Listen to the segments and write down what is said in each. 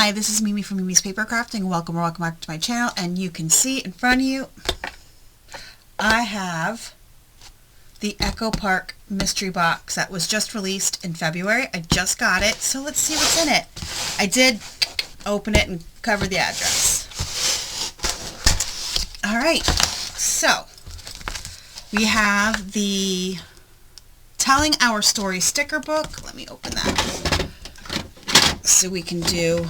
Hi, this is Mimi from Mimi's Paper Crafting. Welcome back to my channel. And you can see in front of you, I have the Echo Park mystery box that was just released in February. I just got it, so let's see what's in it. I did open it and cover the address. Alright, so we have the Telling Our Story sticker book. Let me open that so we can do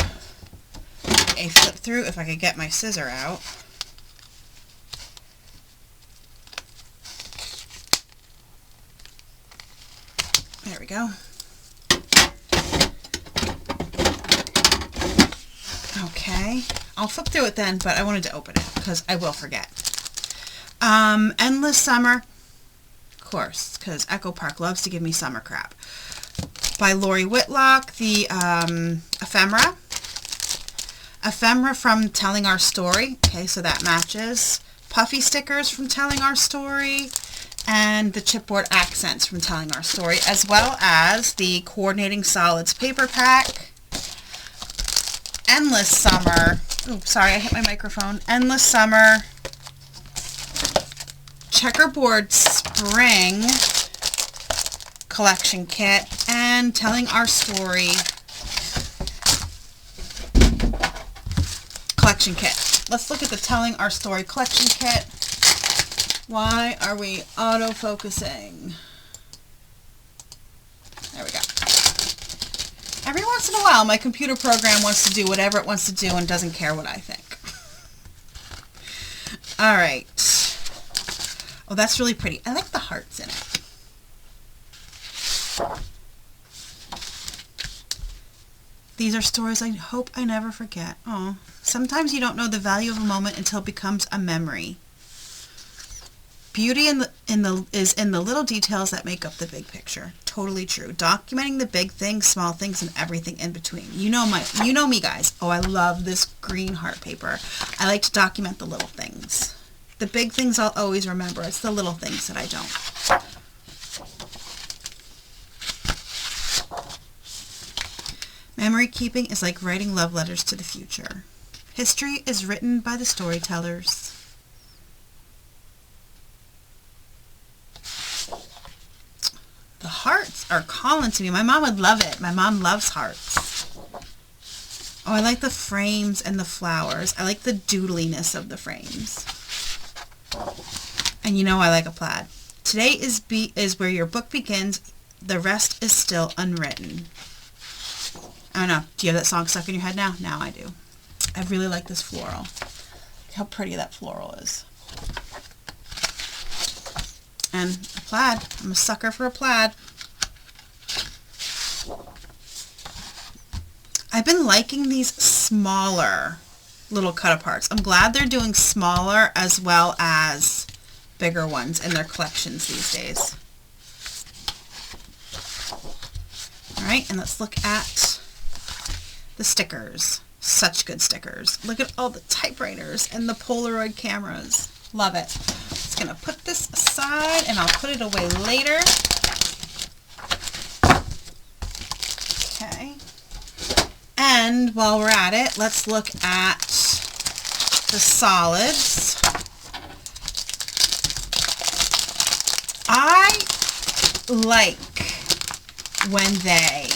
a flip through if I could get my scissor out. There we go. Okay, I'll flip through it then, but I wanted to open it because I will forget. Endless Summer, of course, because Echo Park loves to give me summer crap. By Lori Whitlock, the ephemera. Ephemera from Telling Our Story. Okay, so that matches. Puffy stickers from Telling Our Story. And the chipboard accents from Telling Our Story, as well as the Coordinating Solids paper pack. Endless Summer. Oh, sorry, I hit my microphone. Endless Summer. Checkerboard Spring collection kit, and Telling Our Story collection kit. Let's look at the Telling Our Story collection kit. Why are we auto-focusing? There we go. Every once in a while, my computer program wants to do whatever it wants to do and doesn't care what I think. Alright. Oh, that's really pretty. I like the hearts in it. These are stories I hope I never forget. Oh, sometimes you don't know the value of a moment until it becomes a memory. Beauty is in the little details that make up the big picture. Totally true. Documenting the big things, small things, and everything in between. You know me, guys. Oh, I love this green heart paper. I like to document the little things. The big things I'll always remember. It's the little things that I don't. Memory keeping is like writing love letters to the future. History is written by the storytellers. The hearts are calling to me. My mom would love it. My mom loves hearts. Oh, I like the frames and the flowers. I like the doodliness of the frames. And you know I like a plaid. Today is where your book begins. The rest is still unwritten. I don't know. Do you have that song stuck in your head now? Now I do. I really like this floral. Look how pretty that floral is. And a plaid. I'm a sucker for a plaid. I've been liking these smaller little cut-aparts. I'm glad they're doing smaller as well as bigger ones in their collections these days. Alright, and let's look at the stickers. Such good stickers. Look at all the typewriters and the Polaroid cameras. Love it. Just going to put this aside and I'll put it away later. Okay. And while we're at it, let's look at the solids. I like when they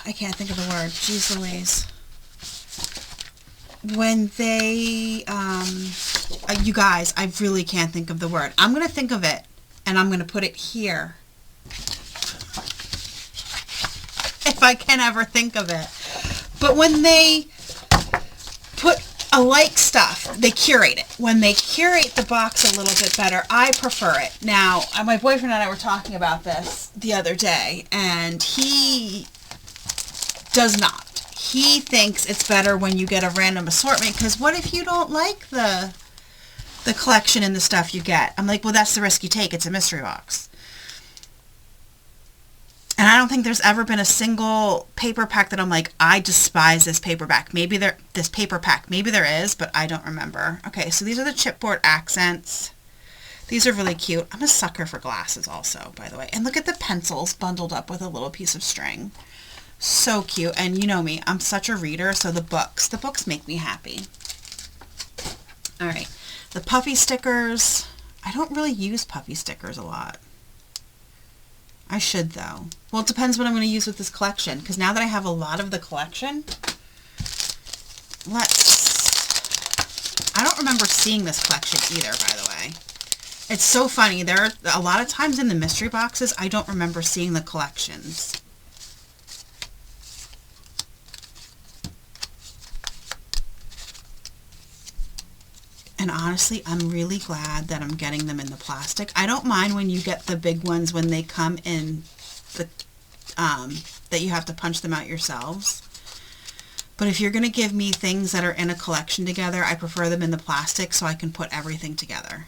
I can't think of the word. Jeez Louise. When they you guys, I really can't think of the word. I'm going to think of it and I'm going to put it here. If I can ever think of it. But when they put alike stuff, they curate it. When they curate the box a little bit better, I prefer it. Now, my boyfriend and I were talking about this the other day, and he does not. He thinks it's better when you get a random assortment, because what if you don't like the collection and the stuff you get? I'm like, well, that's the risk you take. It's a mystery box. And I don't think there's ever been a single paper pack that I'm like, I despise this paperback. Maybe maybe there is, but I don't remember. Okay, so these are the chipboard accents. These are really cute. I'm a sucker for glasses also, by the way. And look at the pencils bundled up with a little piece of string. So cute. And you know me, I'm such a reader, so the books make me happy. All right, the puffy stickers. I don't really use puffy stickers a lot. I should though. Well, it depends what I'm going to use with this collection, because now that I have a lot of the collection, I don't remember seeing this collection either, by the way. It's so funny. There are a lot of times in the mystery boxes, I don't remember seeing the collections. And honestly, I'm really glad that I'm getting them in the plastic. I don't mind when you get the big ones when they come in the, that you have to punch them out yourselves. But if you're going to give me things that are in a collection together, I prefer them in the plastic so I can put everything together.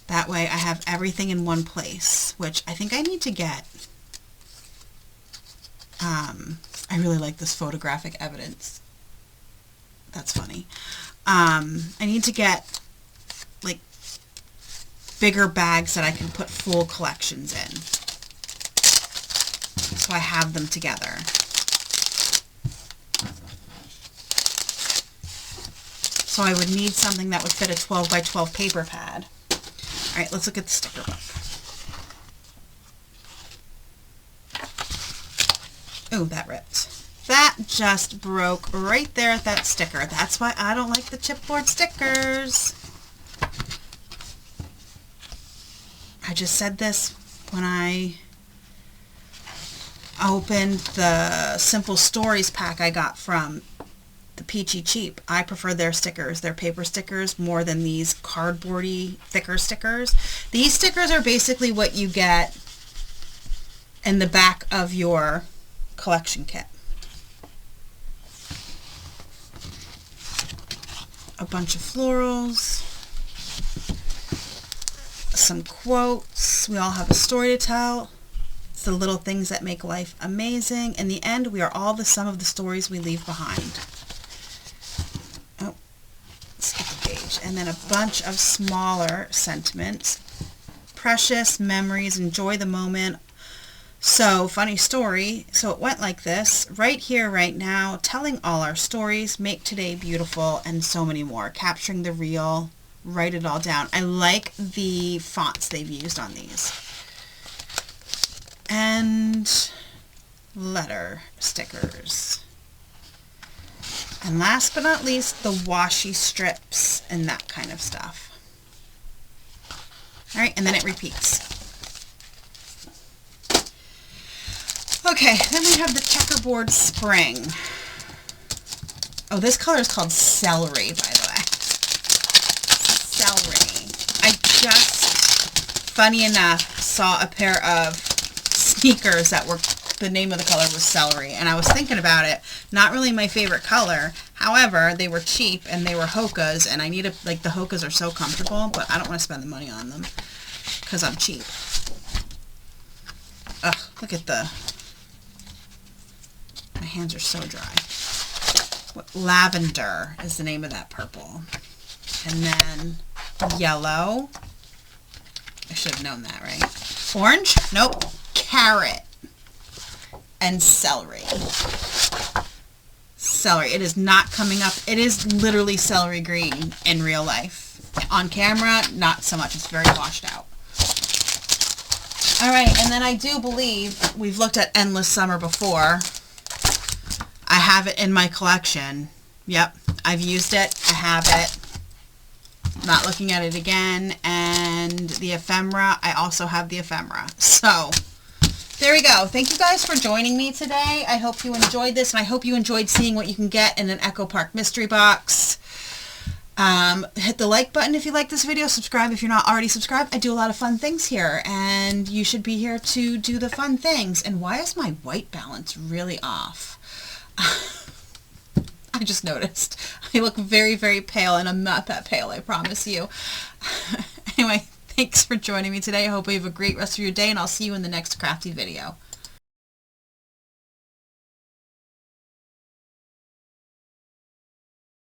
That way I have everything in one place, which I think I need to get. I really like this photographic evidence. That's funny. I need to get like bigger bags that I can put full collections in. So I have them together. So I would need something that would fit a 12 by 12 paper pad. All right, let's look at the sticker book. Oh, that ripped. That just broke right there at that sticker. That's why I don't like the chipboard stickers. I just said this when I opened the Simple Stories pack I got from the Peachy Cheap. I prefer their stickers, their paper stickers, more than these cardboardy, thicker stickers. These stickers are basically what you get in the back of your collection kit. A bunch of florals, some quotes. We all have a story to tell. It's the little things that make life amazing. In the end, we are all the sum of the stories we leave behind. Oh, skip the page. And then a bunch of smaller sentiments. Precious memories, enjoy the moment. So, funny story. So it went like this. Right here, right now, telling all our stories, make today beautiful, and so many more. Capturing the real, write it all down. I like the fonts they've used on these. And letter stickers. And last but not least, the washi strips and that kind of stuff. All right, and then it repeats. Okay, then we have the checkerboard spring. Oh, this color is called celery, by the way. Celery. I just, funny enough, saw a pair of sneakers that were, the name of the color was celery, and I was thinking about it. Not really my favorite color. However, they were cheap, and they were Hoka's, and I need a, like, the Hoka's are so comfortable, but I don't want to spend the money on them because I'm cheap. Ugh, look at the... My hands are so dry. Lavender is the name of that purple. And then yellow. I should have known that, right? Orange? Nope. Carrot. And celery. Celery. It is not coming up. It is literally celery green in real life. On camera, not so much. It's very washed out. All right, and then I do believe we've looked at Endless Summer before. I have it in my collection. Yep, I've used it. I have it. Not looking at it again. And the ephemera, I also have the ephemera. So, there we go. Thank you guys for joining me today. I hope you enjoyed this, and I hope you enjoyed seeing what you can get in an Echo Park mystery box. Hit the like button if you like this video. Subscribe if you're not already subscribed. I do a lot of fun things here, and you should be here to do the fun things. And why is my white balance really off? I just noticed. I look very, very pale, and I'm not that pale, I promise you. Anyway, thanks for joining me today. I hope you have a great rest of your day, and I'll see you in the next crafty video.